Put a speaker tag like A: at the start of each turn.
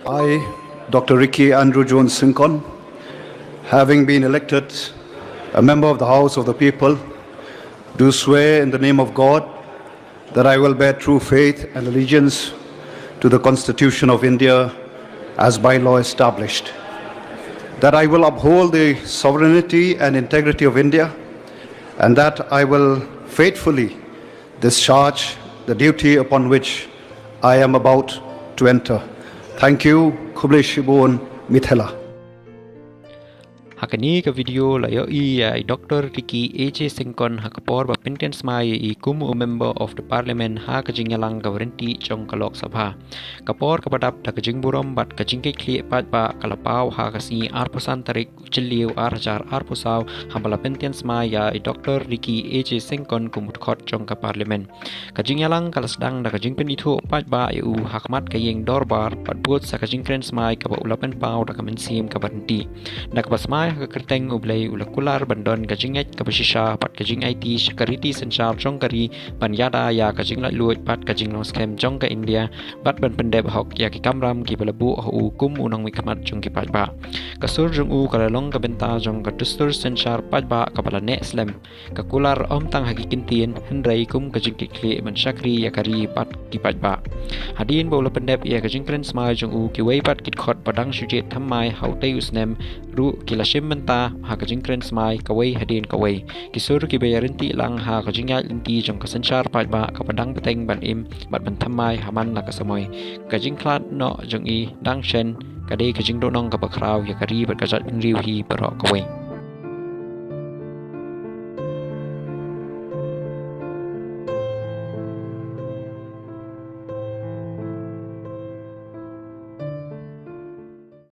A: I, Dr. Ricky Andrew Jones Syngkon, having been elected a member of the House of the People, do swear in the name of God that I will bear true faith and allegiance to the Constitution of India as by law established, that I will uphold the sovereignty and integrity of India, and that I will faithfully discharge the duty upon which I am about to enter. Thank you, Kuble Shibun Mithela.
B: Hakani ka video layo I Dr. Ricky A.J. Syngkon hakapor ba pentens mai I kumu member of the parliament ha ka jingyalang kawarenti chong kalok sabha kapor kapadap ta ka jingburom bat ka jingke kli pat ba kalapau ha ka si arpusan tarik chiliu arjar arpusau hambala pentens mai I Dr. Ricky A.J. Syngkon kumut khot chong ka parliament ka jingyalang kalasdang da ka jingpen itu pat ba u hakmat ka yeng dorbar pat buat sa ka jingkrens mai ka ba ulapen pau da ka mensim ka barenti da ka basmai ka kerteng ublay ulakular bandon kajinget kabasisha pat kajing IT security senchar chongkari banyada ya kajing la luot pat kajing long scam chongka India bat ban pendep hok ya ki kamram ki balabu hu kum unang mikmat chung ki pat ba kasur jung u kalalong ka benta jong ka dustur senchar pat ba kapala ne slam ka kular om tang hakikintin hendrai kum kajing ki kli man shakri ya kari pat ki pat ba hadin bola pendep ya kajing kren smai jung u ki wei pat kit khot padang sujet thammai hautei usnem ru kilash menta ha kajing kren smai kawai hadin kawai kisur ki bayarinti lang ha kajing ya linti jong kasanchar pat ba kapadang beteng ban im bat ban thamai haman la kasamoy kajing klat no jong I dang shen kade kajing donong ka bakraw ya kari bat kajat riu hi barok kawai